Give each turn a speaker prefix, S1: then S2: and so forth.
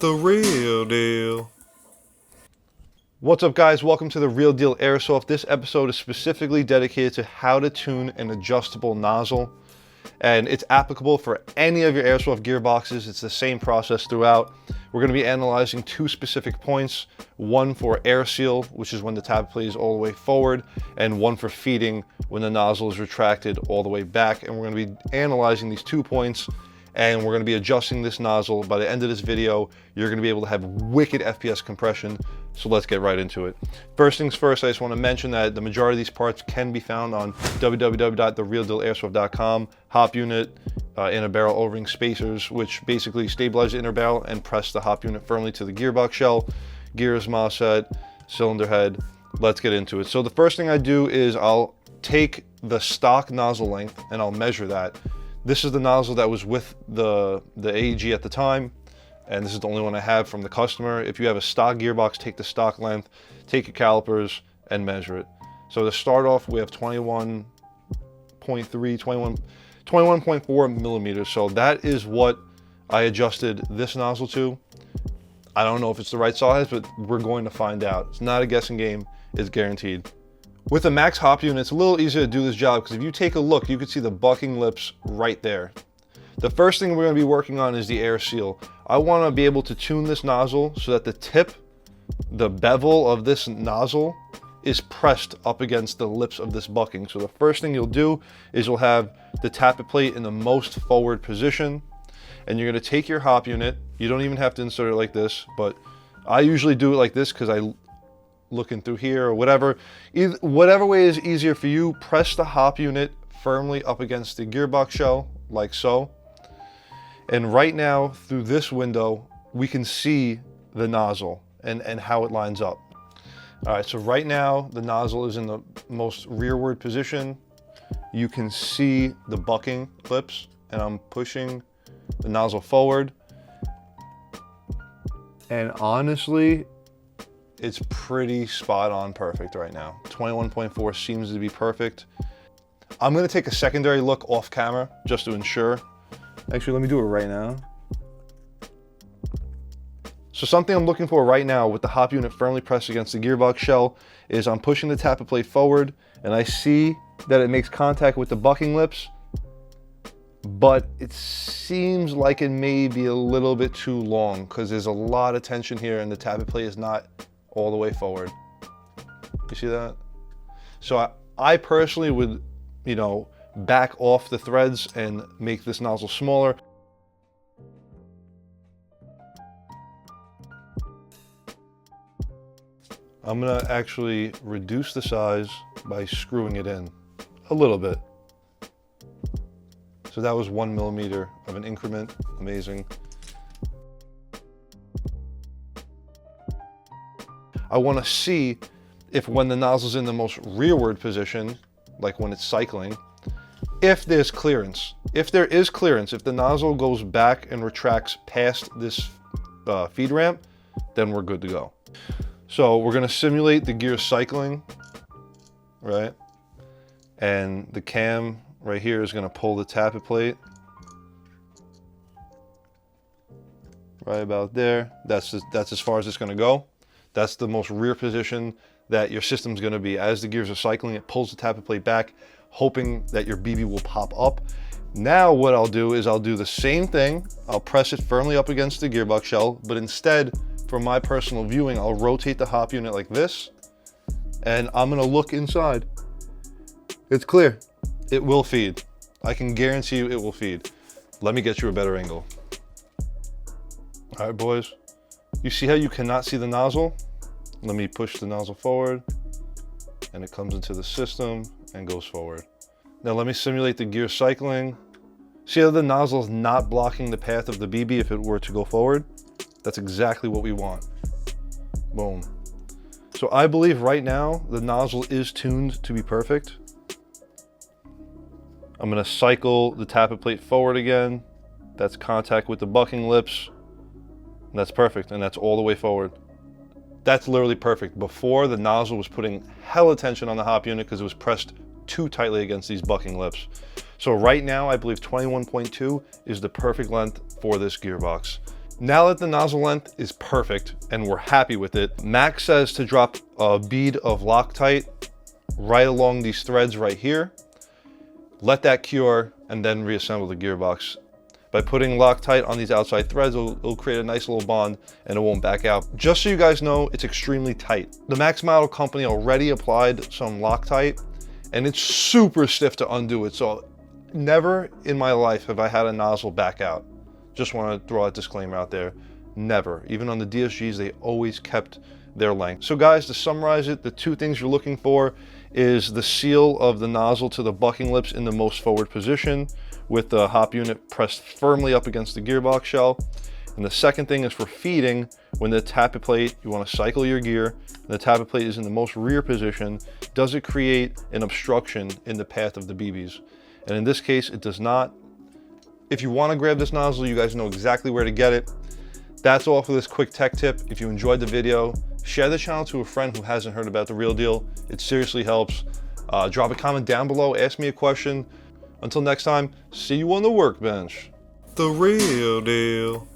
S1: the real deal.
S2: What's up, guys? Welcome to the Real Deal Airsoft. This episode is specifically dedicated to how to tune an adjustable nozzle, and it's applicable for any of your Airsoft gearboxes. It's the same process throughout. We're going to be analyzing two specific points, one for air seal, which is when the tappet plate is all the way forward, and one for feeding, when the nozzle is retracted all the way back. And we're going to be analyzing these 2 points, and we're going to be adjusting this nozzle. By the end of this video, you're going to be able to have wicked FPS compression. So let's get right into it. First things first, I just want to mention that the majority of these parts can be found on www.therealdealairsoft.com. Hop unit, inner barrel O-ring spacers, which basically stabilize the inner barrel and press the hop unit firmly to the gearbox shell, gears, MOSFET, cylinder head. Let's get into it. So the first thing I do is I'll take the stock nozzle length and I'll measure that. This is the nozzle that was with the AEG at the time, and this is the only one I have from the customer. If you have a stock gearbox, take the stock length, take your calipers, and measure it. So to start off, we have 21.4 millimeters. So that is what I adjusted this nozzle to. I don't know if it's the right size, but we're going to find out. It's not a guessing game, it's guaranteed. With a max hop unit, it's a little easier to do this job because if you take a look, you can see the bucking lips right there. The first thing we're going to be working on is the air seal. I want to be able to tune this nozzle so that the tip, the bevel of this nozzle is pressed up against the lips of this bucking. So the first thing you'll do is you'll have the tappet plate in the most forward position, and you're going to take your hop unit. You don't even have to insert it like this, but I usually do it like this because I looking through here or whatever. Whatever way is easier for you, press the hop unit firmly up against the gearbox shell like so. And right now through this window, we can see the nozzle and how it lines up. All right, so right now the nozzle is in the most rearward position. You can see the bucking clips, and I'm pushing the nozzle forward. And honestly, it's pretty spot on perfect right now. 21.4 seems to be perfect. I'm gonna take a secondary look off camera just to ensure. Actually, let me do it right now. So something I'm looking for right now with the hop unit firmly pressed against the gearbox shell is I'm pushing the tappet plate forward, and I see that it makes contact with the bucking lips, but it seems like it may be a little bit too long because there's a lot of tension here and the tappet plate is not all the way forward. You see that? So I personally would, back off the threads and make this nozzle smaller. I'm gonna actually reduce the size by screwing it in a little bit. So that was 1 millimeter of an increment. Amazing. I want to see if when the nozzle's in the most rearward position, like when it's cycling, if there's clearance. If there is clearance, if the nozzle goes back and retracts past this feed ramp, then we're good to go. So we're going to simulate the gear cycling, right? And the cam right here is going to pull the tappet plate right about there. That's as far as it's going to go. That's the most rear position that your system's going to be. As the gears are cycling, it pulls the tappet plate back, hoping that your BB will pop up. Now what I'll do is I'll do the same thing. I'll press it firmly up against the gearbox shell, but instead, for my personal viewing, I'll rotate the hop unit like this, and I'm going to look inside. It's clear. It will feed. I can guarantee you it will feed. Let me get you a better angle. All right, boys. You see how you cannot see the nozzle? Let me push the nozzle forward, and it comes into the system and goes forward. Now let me simulate the gear cycling. See how the nozzle is not blocking the path of the BB if it were to go forward? That's exactly what we want. Boom. So I believe right now the nozzle is tuned to be perfect. I'm gonna cycle the tappet plate forward again. That's contact with the bucking lips. That's perfect, and that's all the way forward. That's literally perfect. Before, the nozzle was putting hella tension on the hop unit because it was pressed too tightly against these bucking lips. So right now, I believe 21.2 is the perfect length for this gearbox. Now that the nozzle length is perfect and we're happy with it, Max says to drop a bead of Loctite right along these threads right here. Let that cure and then reassemble the gearbox. By putting Loctite on these outside threads, it'll create a nice little bond and it won't back out. Just so you guys know, it's extremely tight. The Max Model company already applied some Loctite and it's super stiff to undo it. So never in my life have I had a nozzle back out. Just want to throw a disclaimer out there. Never. Even on the DSGs, they always kept their length. So guys, to summarize it, the two things you're looking for is the seal of the nozzle to the bucking lips in the most forward position with the hop unit pressed firmly up against the gearbox shell. And the second thing is for feeding, when the tappet plate, you want to cycle your gear, and the tappet plate is in the most rear position, does it create an obstruction in the path of the BBs? And in this case, it does not. If you want to grab this nozzle, you guys know exactly where to get it. That's all for this quick tech tip. If you enjoyed the video, share the channel to a friend who hasn't heard about the real deal. It seriously helps. Drop a comment down below, ask me a question. Until next time, see you on the workbench.
S1: The real deal.